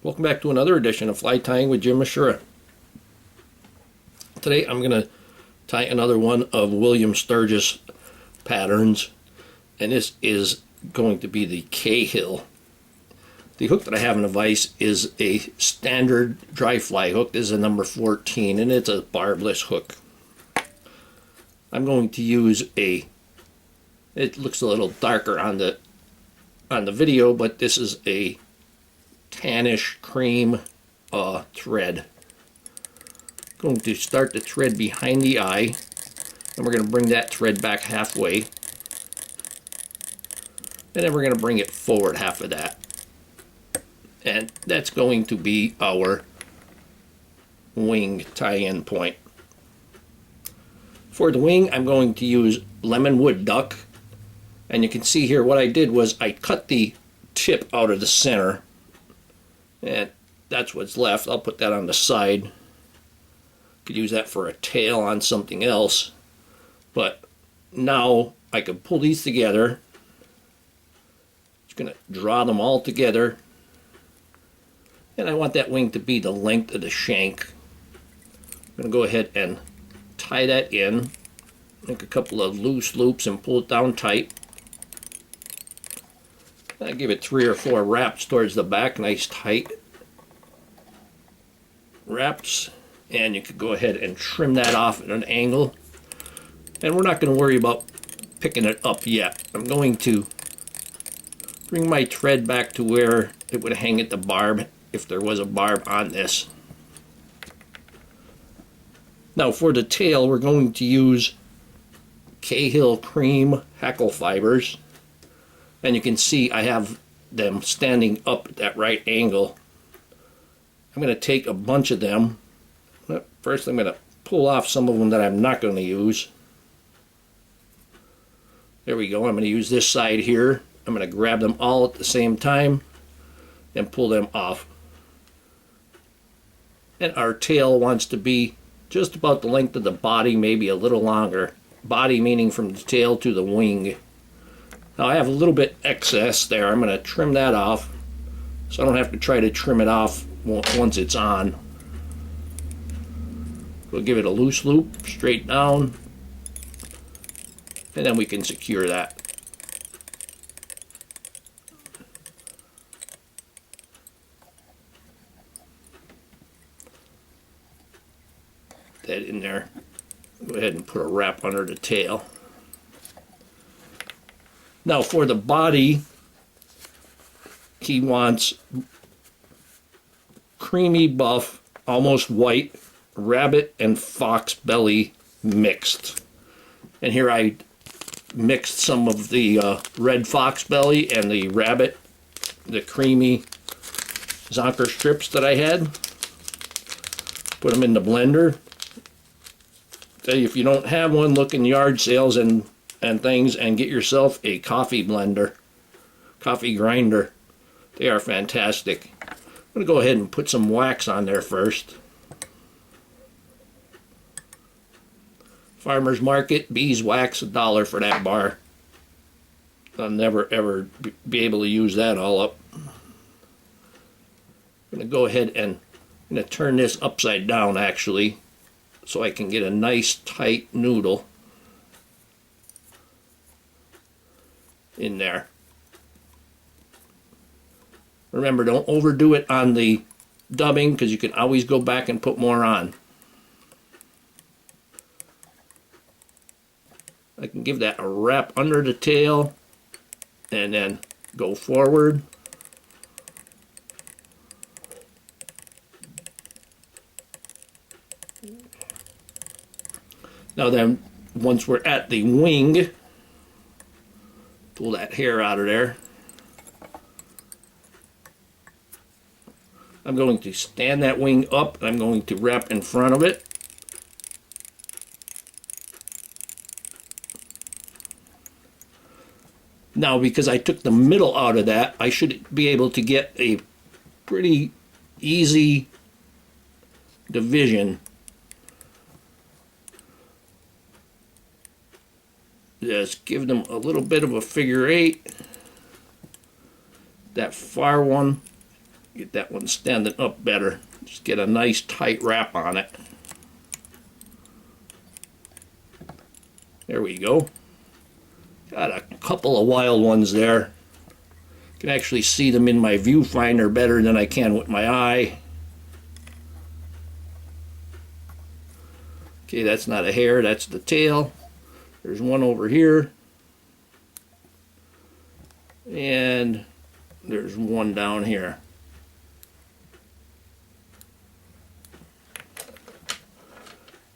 Welcome back to another edition of Fly Tying with Jim Misiura. Today I'm going to tie another one of William Sturgis patterns, and this is going to be the Cahill. The hook that I have in the vise is a standard dry fly hook. This is a number 14 and it's a barbless hook. I'm going to use it looks a little darker on the video, but this is a tannish cream thread. Going to start the thread behind the eye, and we're going to bring that thread back halfway, and then we're going to bring it forward half of that, and that's going to be our wing tie-in point. For the wing, I'm going to use lemon wood duck, and you can see here what I did was I cut the tip out of the center, and that's what's left. I'll put that on the side. Could use that for a tail on something else. But now I can pull these together. Just going to draw them all together. And I want that wing to be the length of the shank. I'm going to go ahead and tie that in. Make a couple of loose loops and pull it down tight. I give it 3 or 4 wraps towards the back, nice tight wraps, and you could go ahead and trim that off at an angle. And we're not going to worry about picking it up yet. I'm going to bring my thread back to where it would hang at the barb if there was a barb on this. Now for the tail, we're going to use Cahill cream Heckle fibers. And you can see I have them standing up at that right angle. I'm going to take a bunch of them. First I'm going to pull off some of them that I'm not going to use. There we go. I'm going to use this side here. I'm going to grab them all at the same time and pull them off. And our tail wants to be just about the length of the body, maybe a little longer. Body meaning from the tail to the wing. Now I have a little bit excess there. I'm going to trim that off so I don't have to try to trim it off once it's on. We'll give it a loose loop straight down, and then we can secure that. That in there. Go ahead and put a wrap under the tail. Now for the body, he wants creamy buff, almost white, rabbit and fox belly mixed. And here I mixed some of the red fox belly and the rabbit, the creamy zonker strips that I had. Put them in the blender. Tell you, if you don't have one, look in yard sales and things and get yourself a coffee blender, coffee grinder. They are fantastic. I'm going to go ahead and put some wax on there first. Farmer's Market, beeswax, $1 for that bar. I'll never ever be able to use that all up. I'm going to go ahead and I'm going to turn this upside down actually, so I can get a nice tight noodle in there. Remember, don't overdo it on the dubbing because you can always go back and put more on. I can give that a wrap under the tail and then go forward. Now then, once we're at the wing, pull that hair out of there. I'm going to stand that wing up. I'm going to wrap in front of it. Now, because I took the middle out of that, I should be able to get a pretty easy division. Just give them a little bit of a figure 8. That far one Get that one standing up better. Just get a nice tight wrap on it. There we go. Got a couple of wild ones there. Can actually see them in my viewfinder better than I can with my eye. Okay, that's not a hair, that's the tail. There's one over here. And there's one down here.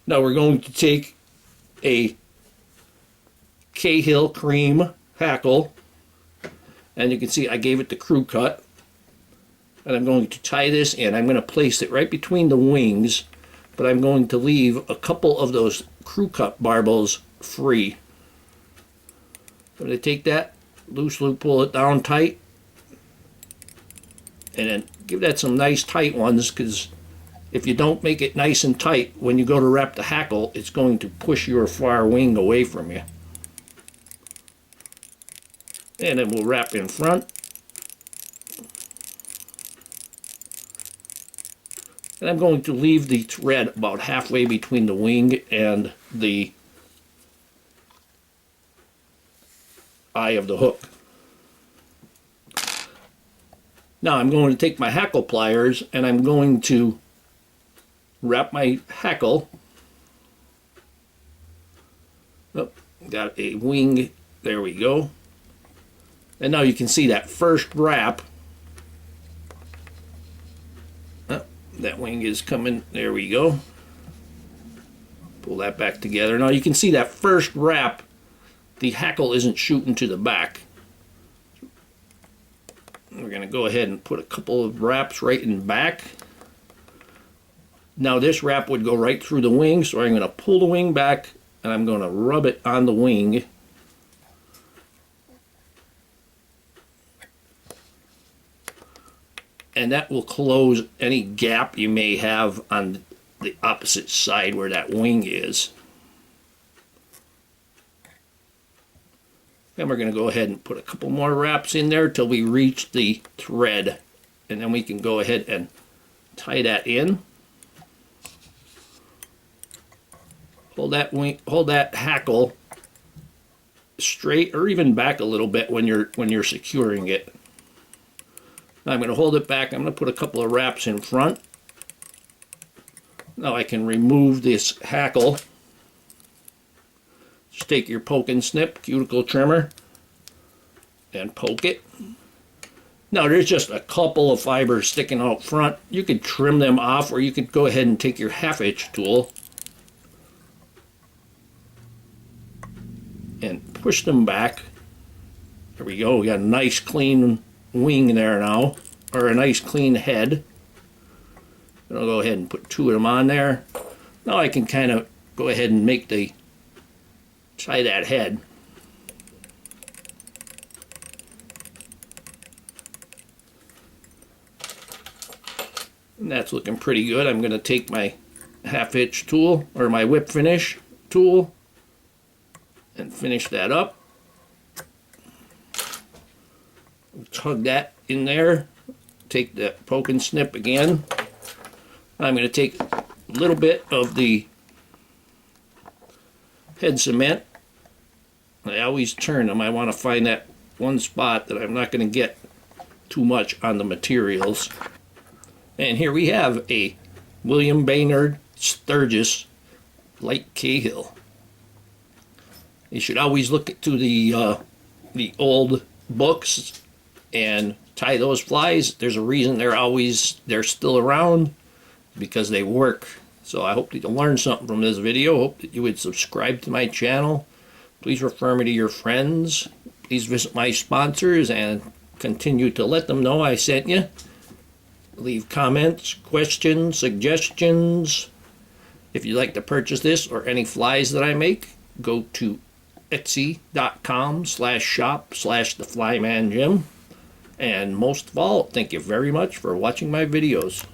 Now we're going to take a Cahill cream hackle, and you can see I gave it the crew cut, and I'm going to tie this in. I'm going to place it right between the wings, but I'm going to leave a couple of those crew cut barbels free. I'm going to take that, loosely pull it down tight, and then give that some nice tight ones, because if you don't make it nice and tight, when you go to wrap the hackle, it's going to push your far wing away from you. And then we'll wrap in front. And I'm going to leave the thread about halfway between the wing and the eye of the hook. Now I'm going to take my hackle pliers and I'm going to wrap my hackle. Oh, got a wing, there we go. And now you can see that first wrap. Oh, that wing is coming, there we go. Pull that back together. Now you can see that first wrap, the hackle isn't shooting to the back. We're going to go ahead and put a couple of wraps right in back. Now this wrap would go right through the wing, so I'm going to pull the wing back and I'm going to rub it on the wing. And that will close any gap you may have on the opposite side where that wing is. Then we're going to go ahead and put a couple more wraps in there till we reach the thread. And then we can go ahead and tie that in. Hold that hackle straight or even back a little bit when you're securing it. Now I'm going to hold it back. I'm going to put a couple of wraps in front. Now I can remove this hackle. Just take your poke and snip cuticle trimmer and poke it. Now there's just a couple of fibers sticking out front. You could trim them off, or you could go ahead and take your 1/2 inch tool and push them back. There we go. We got a nice clean wing there now, or a nice clean head. And I'll go ahead and put 2 of them on there. Now I can kind of go ahead and tie that head. And that's looking pretty good. I'm going to take my 1/2 inch tool, or my whip finish tool, and finish that up. Tug that in there. Take the poke and snip again. I'm going to take a little bit of the head cement. I always turn them. I want to find that one spot that I'm not going to get too much on the materials. And here we have a William Baynard Sturgis light Cahill. You should always look to the old books and tie those flies. There's a reason they're still around, because they work. So I hope that you learned something from this video. Hope that you would subscribe to my channel. Please refer me to your friends. Please visit my sponsors and continue to let them know I sent you. Leave comments, questions, suggestions. If you'd like to purchase this or any flies that I make, go to etsy.com/shop/theflymanjim. And most of all, thank you very much for watching my videos.